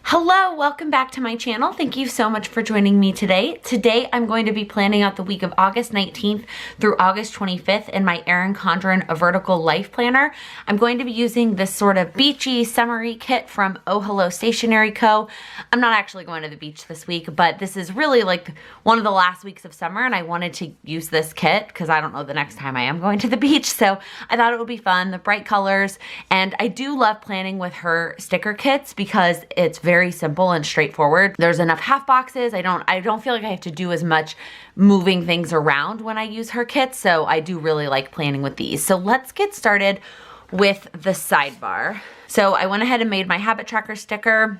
Hello, welcome back to my channel. Thank you so much for joining me today. Today I'm going to be planning out the week of August 19th through August 25th in my Erin Condren Vertical Life Planner. I'm going to be using this sort of beachy, summery kit from Oh Hello Stationery Co. I'm not actually going to the beach this week, but this is really like one of the last weeks of summer and I wanted to use this kit because I don't know the next time I am going to the beach, so I thought it would be fun, the bright colors, and I do love planning with her sticker kits because it's very simple and straightforward. There's enough half boxes. I don't feel like I have to do as much moving things around when I use her kits, so I do really like planning with these. So let's get started with the sidebar. So I went ahead and made my habit tracker sticker.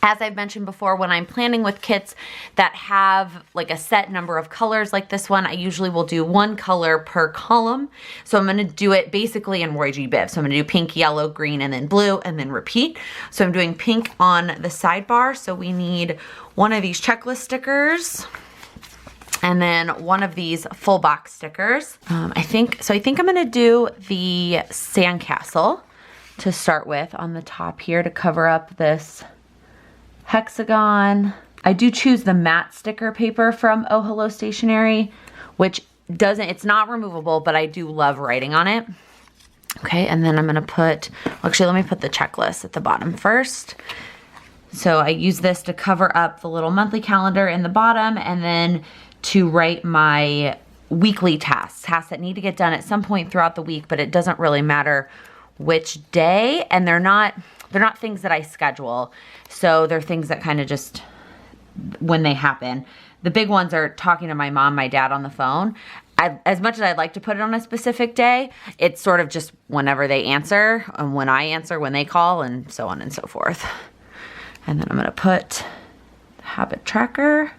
As I've mentioned before, when I'm planning with kits that have like a set number of colors like this one, I usually will do one color per column. So I'm gonna do it basically in Roy G. Biv. So I'm gonna do pink, yellow, green, and then blue, and then repeat. So I'm doing pink on the sidebar. So we need one of these checklist stickers, and then one of these full box stickers. I think I'm gonna do the sandcastle to start with on the top here to cover up this hexagon. I do choose the matte sticker paper from Oh Hello Stationery, which it's not removable, but I do love writing on it. Okay, and then I'm gonna actually let me put the checklist at the bottom first. So I use this to cover up the little monthly calendar in the bottom, and then to write my weekly tasks that need to get done at some point throughout the week, but it doesn't really matter which day, and they're not things that I schedule. So they're things that kind of just, when they happen. The big ones are talking to my mom, my dad on the phone. As much as I'd like to put it on a specific day, it's sort of just whenever they answer, and when I answer, when they call, and so on and so forth. And then I'm gonna put the habit tracker.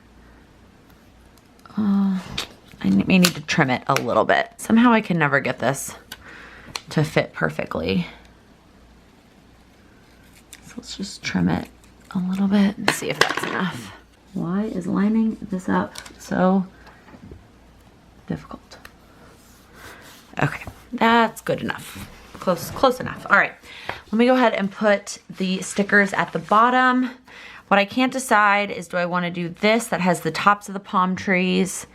I may need to trim it a little bit. Somehow I can never get this to fit perfectly. So let's just trim it a little bit and see if that's enough. Why is lining this up so difficult? Okay, that's good enough. Close enough. All right, let me go ahead and put the stickers at the bottom. What I can't decide is, do I want to do this that has the tops of the palm trees,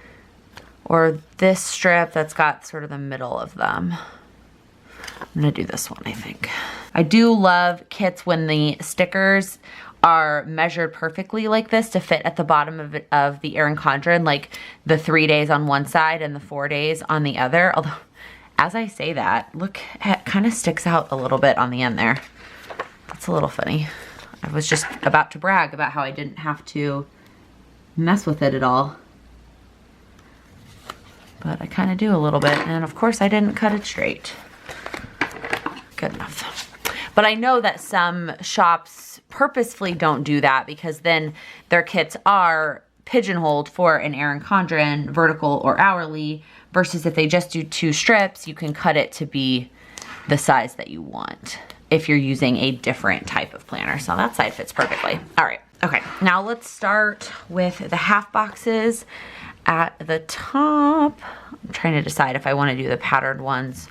or this strip that's got sort of the middle of them? I'm gonna do this one, I think. I do love kits when the stickers are measured perfectly like this to fit at the bottom of the Erin Condren, like the 3 days on one side and the 4 days on the other. Although, as I say that, look, it kind of sticks out a little bit on the end there. That's a little funny. I was just about to brag about how I didn't have to mess with it at all. But I kind of do a little bit, and of course I didn't cut it straight. Good enough. But I know that some shops purposefully don't do that because then their kits are pigeonholed for an Erin Condren vertical or hourly, versus if they just do 2 strips, you can cut it to be the size that you want if you're using a different type of planner. So that side fits perfectly. All right, okay, now let's start with the half boxes at the top. I'm trying to decide if I want to do the patterned ones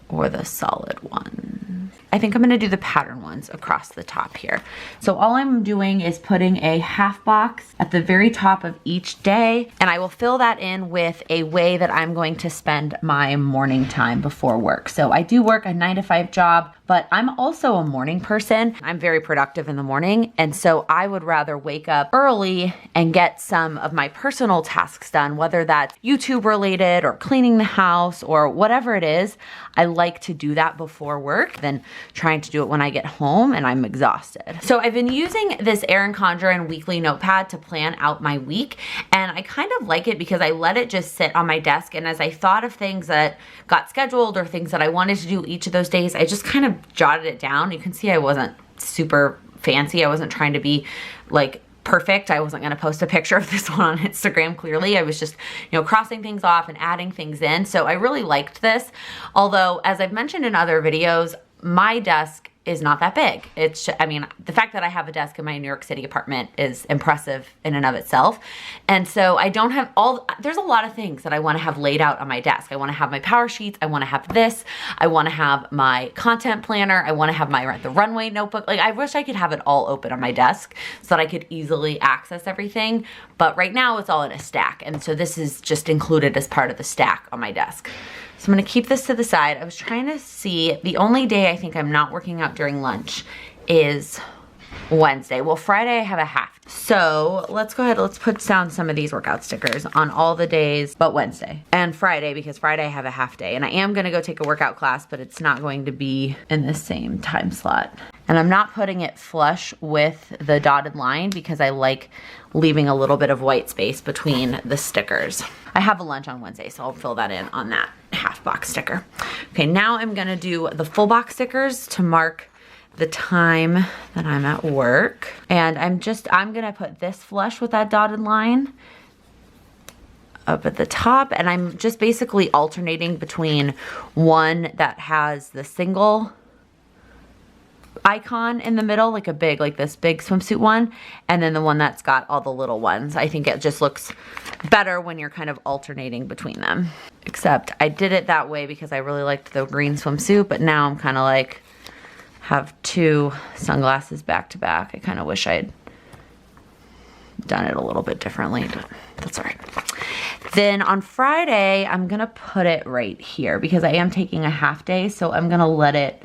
or the solid one. I think I'm gonna do the pattern ones across the top here. So all I'm doing is putting a half box at the very top of each day, and I will fill that in with a way that I'm going to spend my morning time before work. So I do work a 9-to-5 job, but I'm also a morning person. I'm very productive in the morning, and so I would rather wake up early and get some of my personal tasks done, whether that's YouTube related or cleaning the house or whatever it is. I like to do that before work than trying to do it when I get home and I'm exhausted. So I've been using this Erin Condren weekly notepad to plan out my week, and I kind of like it because I let it just sit on my desk, and as I thought of things that got scheduled or things that I wanted to do each of those days, I just kind of jotted it down. You can see I wasn't super fancy. I wasn't trying to be like perfect. I wasn't going to post a picture of this one on Instagram clearly. I was just, crossing things off and adding things in. So I really liked this. Although, as I've mentioned in other videos, my desk is not that big. It's, I mean, the fact that I have a desk in my New York City apartment is impressive in and of itself. And so I don't have there's a lot of things that I want to have laid out on my desk. I want to have my power sheets. I want to have this. I want to have my content planner. I want to have my the runway notebook. Like, I wish I could have it all open on my desk so that I could easily access everything. But right now it's all in a stack. And so this is just included as part of the stack on my desk. So I'm gonna keep this to the side. I was trying to see, the only day I think I'm not working out during lunch is Wednesday. Well, Friday I have a half. So let's go ahead, let's put down some of these workout stickers on all the days but Wednesday and Friday, because Friday I have a half day. And I am gonna go take a workout class, but it's not going to be in the same time slot. And I'm not putting it flush with the dotted line because I like leaving a little bit of white space between the stickers. I have a lunch on Wednesday, so I'll fill that in on that half box sticker. Okay, now I'm gonna do the full box stickers to mark the time that I'm at work. And I'm gonna put this flush with that dotted line up at the top, and I'm just basically alternating between one that has the single icon in the middle, like this big swimsuit one, and then the one that's got all the little ones. I think it just looks better when you're kind of alternating between them. Except I did it that way because I really liked the green swimsuit, but now I'm kind of like, have two sunglasses back to back. I kind of wish I'd done it a little bit differently, but that's all right. Then on Friday, I'm gonna put it right here because I am taking a half day, so I'm gonna let it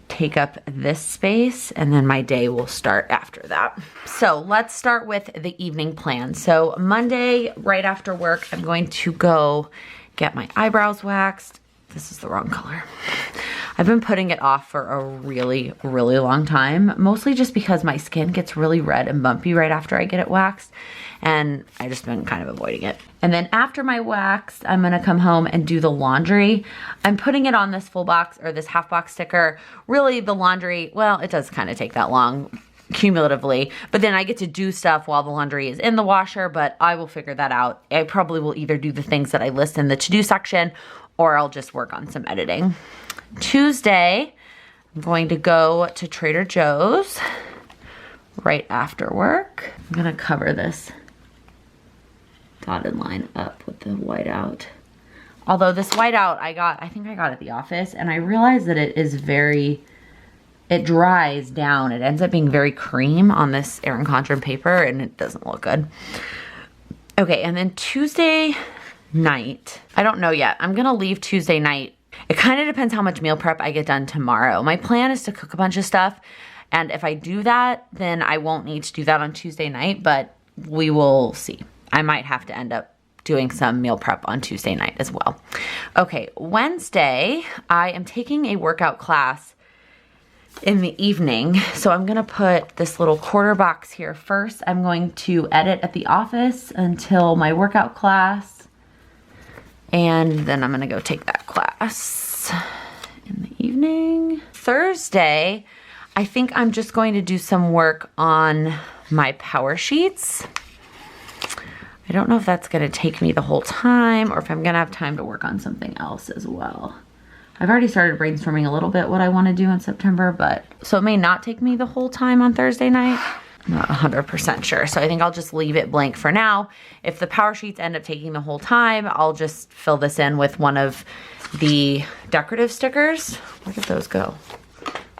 take up this space, and then my day will start after that. So let's start with the evening plan. So Monday, right after work, I'm going to go get my eyebrows waxed. This is the wrong color. I've been putting it off for a really, really long time, mostly just because my skin gets really red and bumpy right after I get it waxed, and I just been kind of avoiding it. And then after my wax, I'm gonna come home and do the laundry. I'm putting it on this full box or this half box sticker. Really, the laundry, well, it does kind of take that long cumulatively, but then I get to do stuff while the laundry is in the washer, but I will figure that out. I probably will either do the things that I list in the to-do section, or I'll just work on some editing. Tuesday, I'm going to go to Trader Joe's right after work. I'm gonna cover this dotted line up with the whiteout. Although this whiteout I think I got at the office, and I realized that it is it dries down. It ends up being very cream on this Erin Condren paper, and it doesn't look good. Okay, and then Tuesday night, I don't know yet. I'm gonna leave Tuesday night. It kind of depends how much meal prep I get done tomorrow. My plan is to cook a bunch of stuff, and if I do that, then I won't need to do that on Tuesday night, but we will see. I might have to end up doing some meal prep on Tuesday night as well. Okay, Wednesday, I am taking a workout class in the evening, so I'm gonna put this little quarter box here first. I'm going to edit at the office until my workout class, and then I'm gonna go take that class in the evening. Thursday, I think I'm just going to do some work on my power sheets. I don't know if that's gonna take me the whole time or if I'm gonna have time to work on something else as well. I've already started brainstorming a little bit what I wanna do in September, but so it may not take me the whole time on Thursday night. I'm not 100% sure, so I think I'll just leave it blank for now. If the power sheets end up taking the whole time, I'll just fill this in with one of the decorative stickers. Where did those go?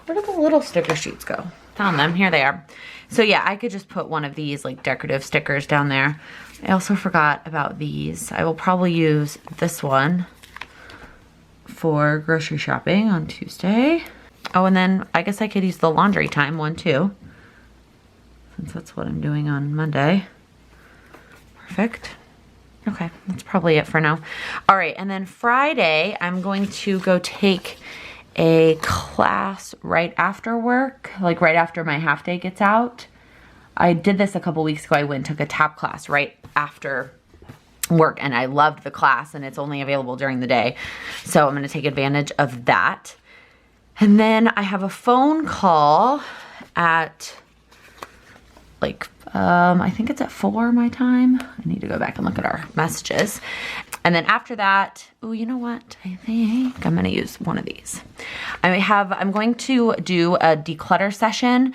Where did the little sticker sheets go? Found them, here they are. So yeah, I could just put one of these like decorative stickers down there. I also forgot about these. I will probably use this one for grocery shopping on Tuesday. Oh, and then I guess I could use the laundry time one too, since that's what I'm doing on Monday. Perfect. Okay, that's probably it for now. All right, and then Friday, I'm going to go take a class right after work, like right after my half day gets out. I did this a couple weeks ago. I went and took a tap class right after work, and I loved the class, and it's only available during the day. So I'm gonna take advantage of that. And then I have a phone call at like, I think it's at 4 my time. I need to go back and look at our messages. And then after that, oh, you know what? I think I'm gonna use one of these. I'm going to do a declutter session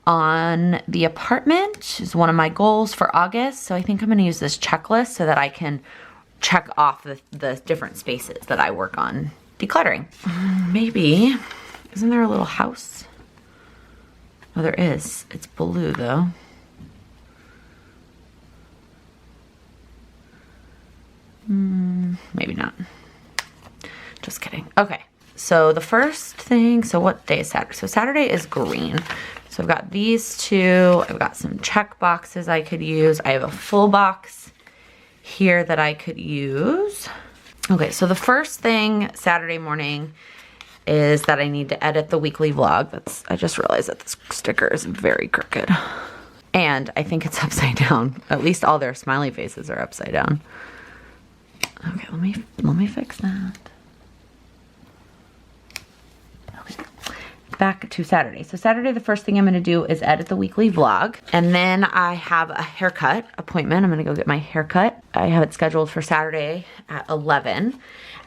on the apartment. Is one of my goals for August. So I think I'm gonna use this checklist so that I can check off the different spaces that I work on decluttering. Maybe, isn't there a little house? Oh, there is. It's blue though. Maybe not. Just kidding. Okay, so the first thing, so what day is Saturday? So Saturday is green. So I've got these two. I've got some check boxes I could use. I have a full box here that I could use. Okay, so the first thing Saturday morning is that I need to edit the weekly vlog. I just realized that this sticker is very crooked. And I think it's upside down. At least all their smiley faces are upside down. Okay, let me fix that. Okay. Back to Saturday. So Saturday, the first thing I'm gonna do is edit the weekly vlog. And then I have a haircut appointment. I'm gonna go get my haircut. I have it scheduled for Saturday at 11.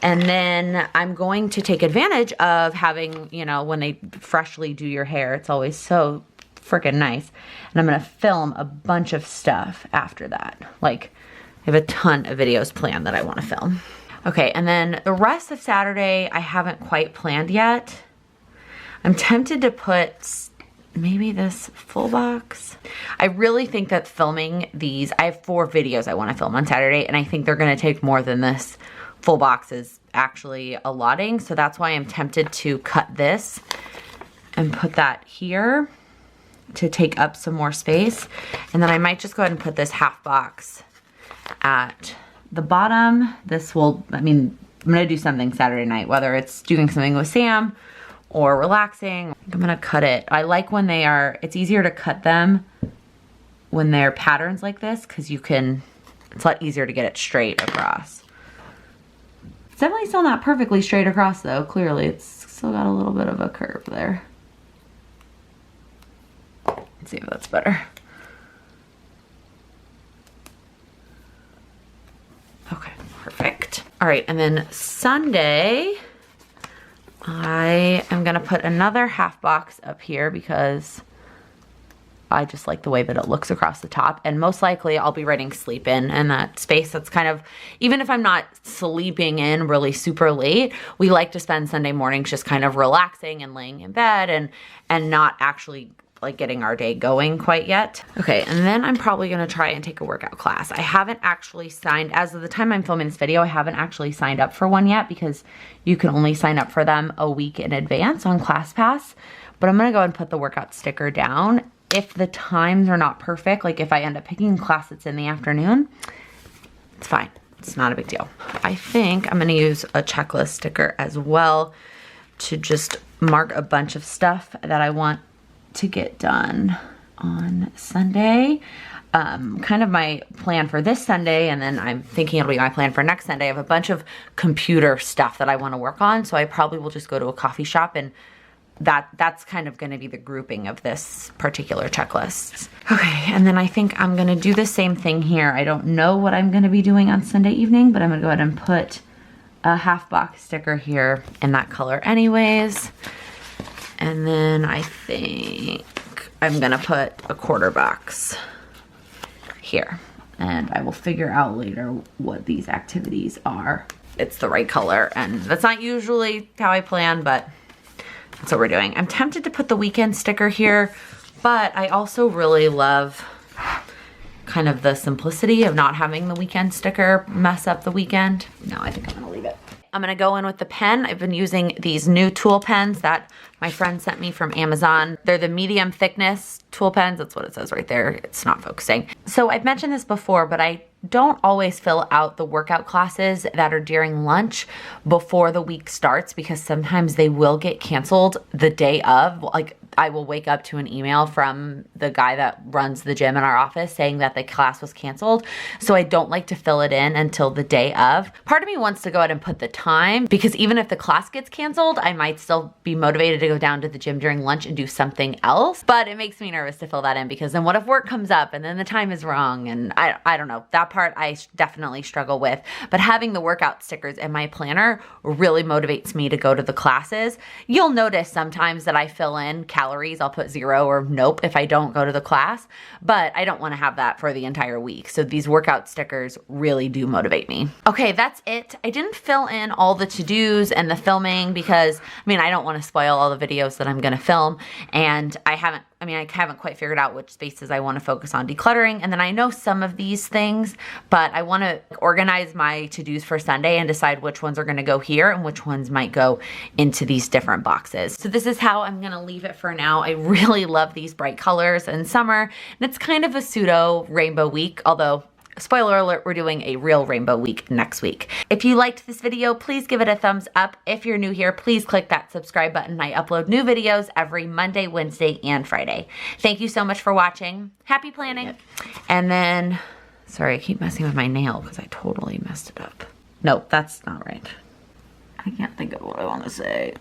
And then I'm going to take advantage of having, you know, when they freshly do your hair, it's always so freaking nice. And I'm gonna film a bunch of stuff after that. Like, I have a ton of videos planned that I want to film. Okay, and then the rest of Saturday, I haven't quite planned yet. I'm tempted to put maybe this full box. I really think that filming these, I have 4 videos I want to film on Saturday, and I think they're going to take more than this full box is actually allotting. So that's why I'm tempted to cut this and put that here to take up some more space. And then I might just go ahead and put this half box at the bottom. This will, I mean, I'm gonna do something Saturday night, whether it's doing something with Sam or relaxing. I'm gonna cut it. I like when they are, it's easier to cut them when they're patterns like this because you can, it's a lot easier to get it straight across. It's definitely still not perfectly straight across though, clearly. It's still got a little bit of a curve there. Let's see if that's better. Okay, perfect. All right, and then Sunday, I am gonna put another half box up here because I just like the way that it looks across the top. And most likely I'll be writing sleep in that space that's kind of, even if I'm not sleeping in really super late, we like to spend Sunday mornings just kind of relaxing and laying in bed and not actually like getting our day going quite yet. Okay, and then I'm probably gonna try and take a workout class. I haven't actually signed, as of the time I'm filming this video, I haven't actually signed up for one yet because you can only sign up for them a week in advance on ClassPass. But I'm gonna go and put the workout sticker down. If the times are not perfect, like if I end up picking a class that's in the afternoon, it's fine, it's not a big deal. I think I'm gonna use a checklist sticker as well to just mark a bunch of stuff that I want to get done on Sunday. Kind of my plan for this Sunday, and then I'm thinking it'll be my plan for next Sunday. I have a bunch of computer stuff that I want to work on, so I probably will just go to a coffee shop, and that's kind of going to be the grouping of this particular checklist. Okay, and then I think I'm going to do the same thing here. I don't know what I'm going to be doing on Sunday evening, but I'm going to go ahead and put a half box sticker here in that color anyways. And then I think I'm gonna put a quarter box here. And I will figure out later what these activities are. It's the right color, and that's not usually how I plan, but that's what we're doing. I'm tempted to put the weekend sticker here, but I also really love kind of the simplicity of not having the weekend sticker mess up the weekend. No, I think I'm gonna leave it. I'm gonna go in with the pen. I've been using these new tool pens that my friend sent me from Amazon. They're the medium thickness tool pens. That's what it says right there. It's not focusing. So I've mentioned this before, but I don't always fill out the workout classes that are during lunch before the week starts because sometimes they will get canceled the day of. Like I will wake up to an email from the guy that runs the gym in our office saying that the class was canceled. So I don't like to fill it in until the day of. Part of me wants to go ahead and put the time, because even if the class gets canceled, I might still be motivated to go down to the gym during lunch and do something else. But it makes me nervous to fill that in, because then what if work comes up and then the time is wrong? And I don't know. That part I definitely struggle with. But having the workout stickers in my planner really motivates me to go to the classes. You'll notice sometimes that I fill in calories. I'll put 0 or nope if I don't go to the class, but I don't want to have that for the entire week. So these workout stickers really do motivate me. Okay, that's it. I didn't fill in all the to-dos and the filming because, I mean, I don't want to spoil all the videos that I'm going to film, and I haven't quite figured out which spaces I want to focus on decluttering. And then I know some of these things, but I want to organize my to-dos for Sunday and decide which ones are going to go here and which ones might go into these different boxes. So this is how I'm going to leave it for now. I really love these bright colors in summer, and it's kind of a pseudo rainbow week, although spoiler alert, we're doing a real rainbow week next week. If you liked this video, please give it a thumbs up. If you're new here, please click that subscribe button. I upload new videos every Monday, Wednesday, and Friday. Thank you so much for watching. Happy planning. And then, sorry, I keep messing with my nail because I totally messed it up. No, that's not right. I can't think of what I want to say.